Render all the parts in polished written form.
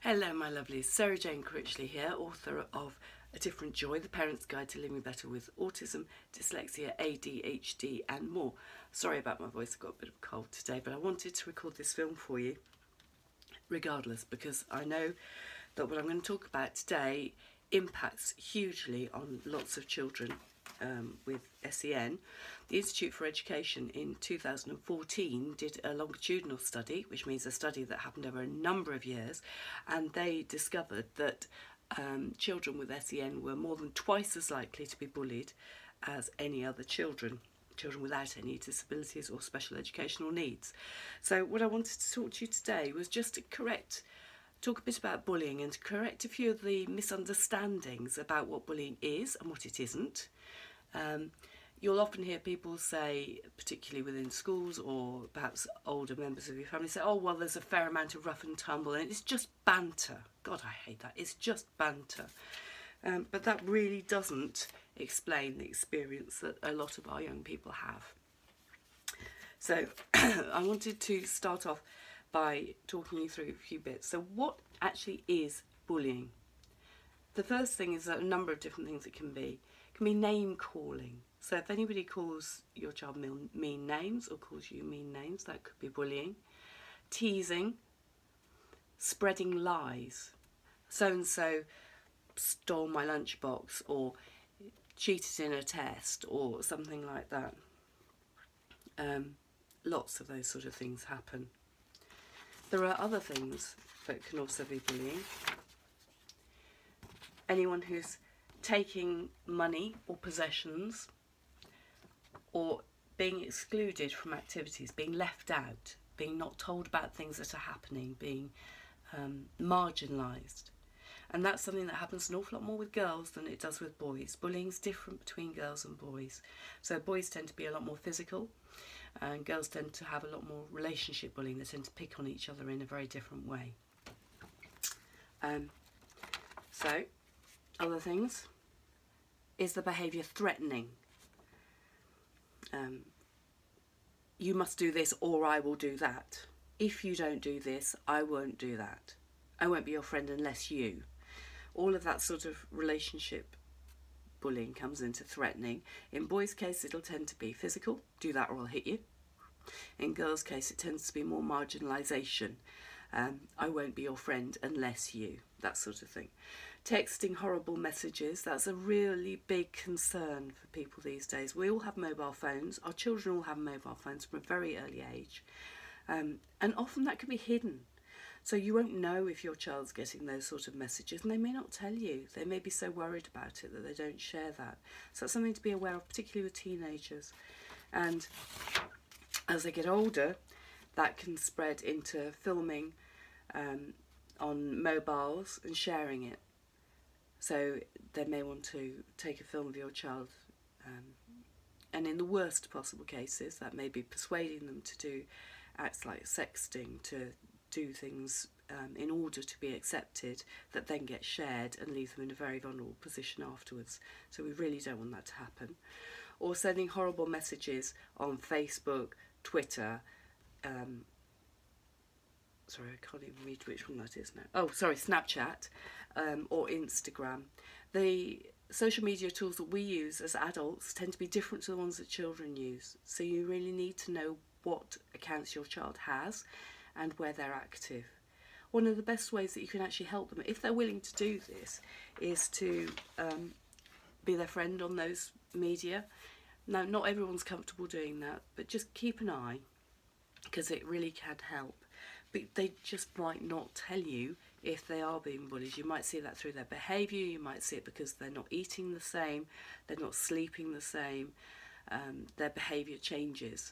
Hello my lovelies, Sarah Jane Critchley here, author of A Different Joy, The Parent's Guide to Living Better with Autism, Dyslexia, ADHD and more. Sorry about my voice, I've got a bit of a cold today, but I wanted to record this film for you regardless, because I know that what I'm going to talk about today impacts hugely on lots of children with SEN. The Institute for Education in 2014 did a longitudinal study, which means a study that happened over a number of years, and they discovered that children with SEN were more than twice as likely to be bullied as any other children without any disabilities or special educational needs. So what I wanted to talk to you today was just to talk a bit about bullying and to correct a few of the misunderstandings about what bullying is and what it isn't. You'll often hear people say, particularly within schools or perhaps older members of your family, say, oh, well, there's a fair amount of rough and tumble and it's just banter. God, I hate that. It's just banter. But that really doesn't explain the experience that a lot of our young people have. So I wanted to start off by talking you through a few bits. So what actually is bullying? The first thing is that a number of different things it can be. It can be name calling. So if anybody calls your child mean names or calls you mean names, that could be bullying. Teasing, spreading lies. So-and-so stole my lunchbox or cheated in a test or something like that. Lots of those sort of things happen. There are other things that can also be bullying. Anyone who's taking money or possessions, or being excluded from activities, being left out, being not told about things that are happening, being marginalised. And that's something that happens an awful lot more with girls than it does with boys. Bullying's different between girls and boys. So boys tend to be a lot more physical, and girls tend to have a lot more relationship bullying. They tend to pick on each other in a very different way. So, other things. Is the behaviour threatening? You must do this or I will do that. If you don't do this, I won't do that. I won't be your friend unless you. All of that sort of relationship bullying comes into threatening. In boys' case, it'll tend to be physical. Do that or I'll hit you. In girls' case, it tends to be more marginalisation. I won't be your friend unless you. That sort of thing. Texting horrible messages, that's a really big concern for people these days. We all have mobile phones. Our children all have mobile phones from a very early age. And often that can be hidden. So you won't know if your child's getting those sort of messages, and they may not tell you. They may be so worried about it that they don't share that. So that's something to be aware of, particularly with teenagers. And as they get older, that can spread into filming on mobiles and sharing it. So they may want to take a film of your child, and in the worst possible cases, that may be persuading them to do acts like sexting, to do things in order to be accepted, that then get shared and leave them in a very vulnerable position afterwards. So we really don't want that to happen. Or sending horrible messages on Facebook, Twitter, sorry, I can't even read which one that is now. Oh, sorry, Snapchat or Instagram. The social media tools that we use as adults tend to be different to the ones that children use. So you really need to know what accounts your child has and where they're active. One of the best ways that you can actually help them, if they're willing to do this, is to be their friend on those media. Now, not everyone's comfortable doing that, but just keep an eye, because it really can help. But they just might not tell you if they are being bullied. You might see that through their behaviour, you might see it because they're not eating the same, they're not sleeping the same, their behaviour changes.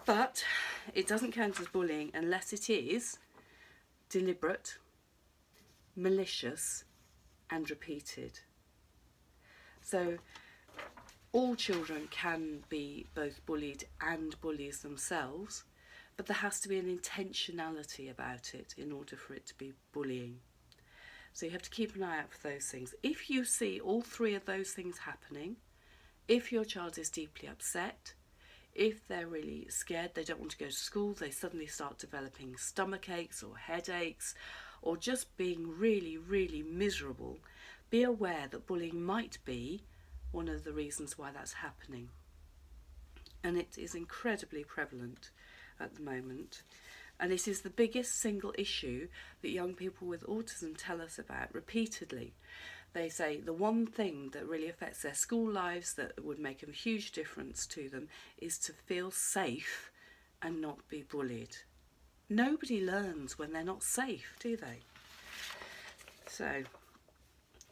But it doesn't count as bullying unless it is deliberate, malicious and repeated. So all children can be both bullied and bullies themselves, but there has to be an intentionality about it in order for it to be bullying. So you have to keep an eye out for those things. If you see all three of those things happening, if your child is deeply upset, if they're really scared, they don't want to go to school, they suddenly start developing stomach aches or headaches, or just being really, really miserable, be aware that bullying might be one of the reasons why that's happening. And it is incredibly prevalent at the moment. And it is the biggest single issue that young people with autism tell us about repeatedly. They say the one thing that really affects their school lives, that would make a huge difference to them, is to feel safe and not be bullied. Nobody learns when they're not safe, do they? So,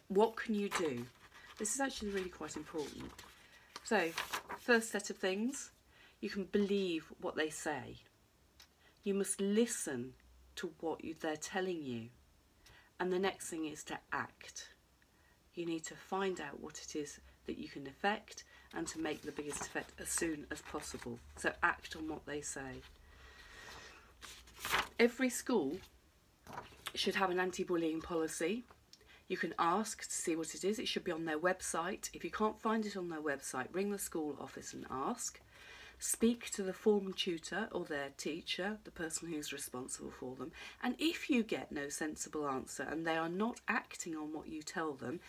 what can you do? This is actually really quite important. So, first set of things, you can believe what they say. You must listen to what they're telling you. And the next thing is to act. You need to find out what it is that you can affect and to make the biggest effect as soon as possible. So act on what they say. Every school should have an anti-bullying policy. You can ask to see what it is. It should be on their website. If you can't find it on their website, ring the school office and ask. Speak to the form tutor or their teacher, the person who's responsible for them. And if you get no sensible answer and they are not acting on what you tell them,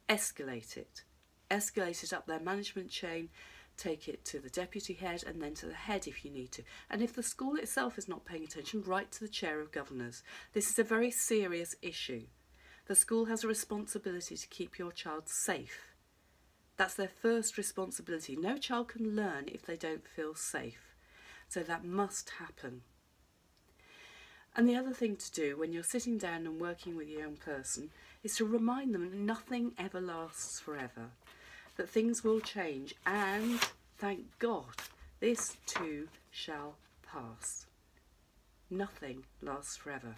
escalate it. Escalate it up their management chain, take it to the deputy head and then to the head if you need to. And if the school itself is not paying attention, write to the chair of governors. This is a very serious issue. The school has a responsibility to keep your child safe. That's their first responsibility. No child can learn if they don't feel safe. So that must happen. And the other thing to do when you're sitting down and working with a young person is to remind them that nothing ever lasts forever, that things will change, and thank God, this too shall pass. Nothing lasts forever.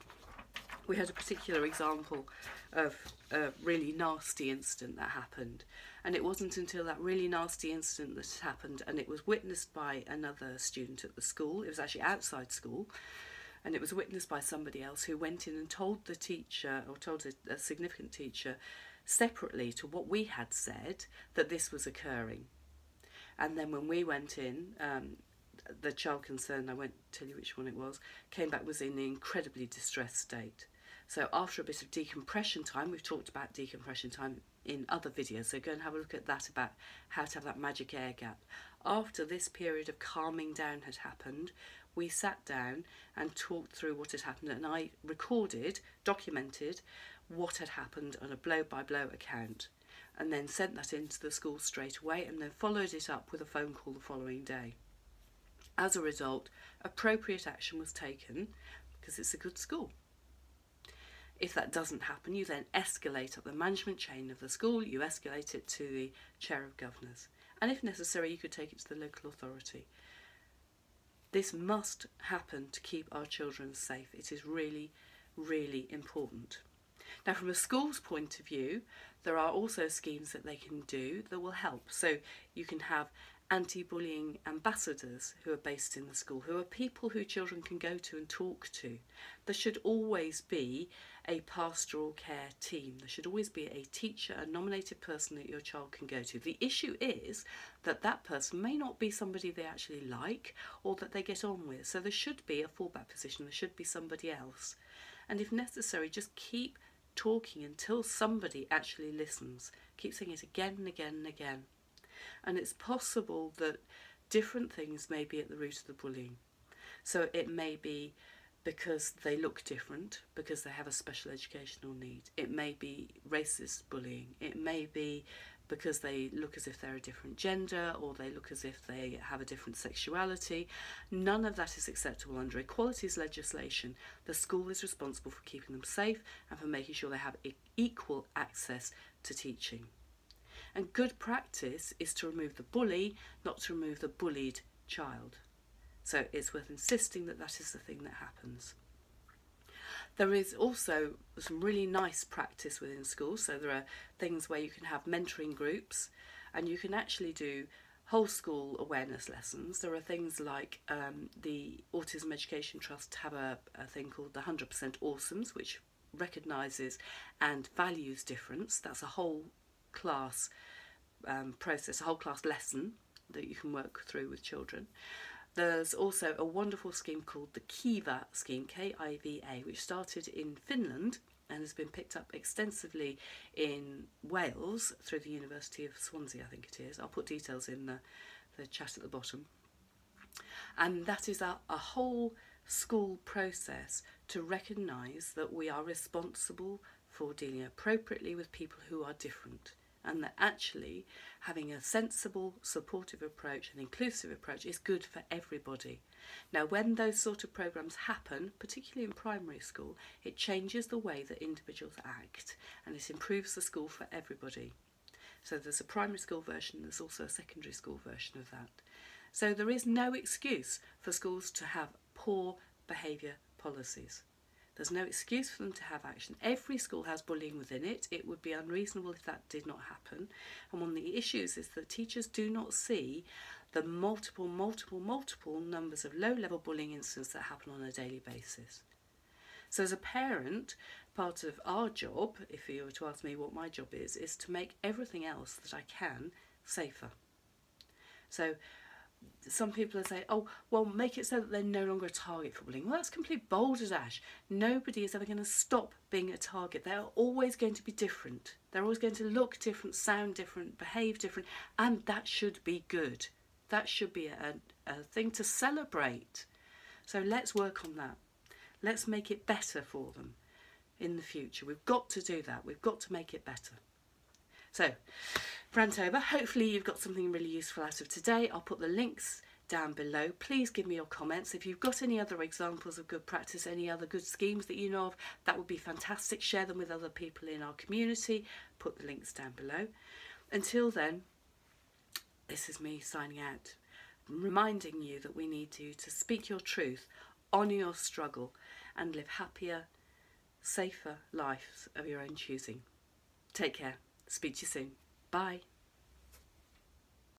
We had a particular example of a really nasty incident that happened, and it wasn't until that really nasty incident that happened and it was witnessed by another student at the school, it was actually outside school, and it was witnessed by somebody else who went in and told the teacher, or told a significant teacher separately to what we had said, that this was occurring. And then when we went in, the child concerned, I won't tell you which one it was, came back, was in an incredibly distressed state. So after a bit of decompression time, we've talked about decompression time in other videos, so go and have a look at that, about how to have that magic air gap. After this period of calming down had happened, we sat down and talked through what had happened, and I recorded, documented what had happened on a blow-by-blow account, and then sent that into the school straight away, and then followed it up with a phone call the following day. As a result, appropriate action was taken because it's a good school. If that doesn't happen, you then escalate up the management chain of the school, you escalate it to the chair of governors. And if necessary, you could take it to the local authority. This must happen to keep our children safe. It is really, really important. Now, from a school's point of view, there are also schemes that they can do that will help. So you can have anti-bullying ambassadors who are based in the school, who are people who children can go to and talk to. There should always be a pastoral care team. There should always be a teacher, a nominated person that your child can go to. The issue is that that person may not be somebody they actually like or that they get on with. So there should be a fallback position. There should be somebody else. And if necessary, just keep talking until somebody actually listens. Keep saying it again and again and again. And it's possible that different things may be at the root of the bullying. So it may be because they look different, because they have a special educational need. It may be racist bullying. It may be because they look as if they're a different gender, or they look as if they have a different sexuality. None of that is acceptable under equalities legislation. The school is responsible for keeping them safe and for making sure they have equal access to teaching. And good practice is to remove the bully, not to remove the bullied child. So it's worth insisting that that is the thing that happens. There is also some really nice practice within schools. So there are things where you can have mentoring groups, and you can actually do whole school awareness lessons. There are things like the Autism Education Trust have a thing called the 100% Awesomes, which recognises and values difference. That's a whole class process, a whole class lesson that you can work through with children. There's also a wonderful scheme called the Kiva scheme, Kiva, which started in Finland and has been picked up extensively in Wales through the University of Swansea, I think it is. I'll put details in the chat at the bottom. And that is a whole school process to recognise that we are responsible for dealing appropriately with people who are different, and that actually having a sensible, supportive approach and inclusive approach is good for everybody. Now, when those sort of programmes happen, particularly in primary school, it changes the way that individuals act, and it improves the school for everybody. So there's a primary school version, there's also a secondary school version of that. So there is no excuse for schools to have poor behaviour policies. There's no excuse for them to have action. Every school has bullying within it. It would be unreasonable if that did not happen. And one of the issues is that teachers do not see the multiple numbers of low-level bullying incidents that happen on a daily basis. So as a parent, part of our job, if you were to ask me what my job is to make everything else that I can safer. So some people are saying, oh, well, make it so that they're no longer a target for bullying. Well, that's complete balderdash. Nobody is ever going to stop being a target. They're always going to be different. They're always going to look different, sound different, behave different, and that should be good. That should be a thing to celebrate. So let's work on that. Let's make it better for them in the future. We've got to do that. We've got to make it better. So, rant over. Hopefully you've got something really useful out of today. I'll put the links down below. Please give me your comments. If you've got any other examples of good practice, any other good schemes that you know of, that would be fantastic. Share them with other people in our community. Put the links down below. Until then, this is me signing out, reminding you that we need you to speak your truth, honour your struggle, and live happier, safer lives of your own choosing. Take care. Speak to you soon. Bye.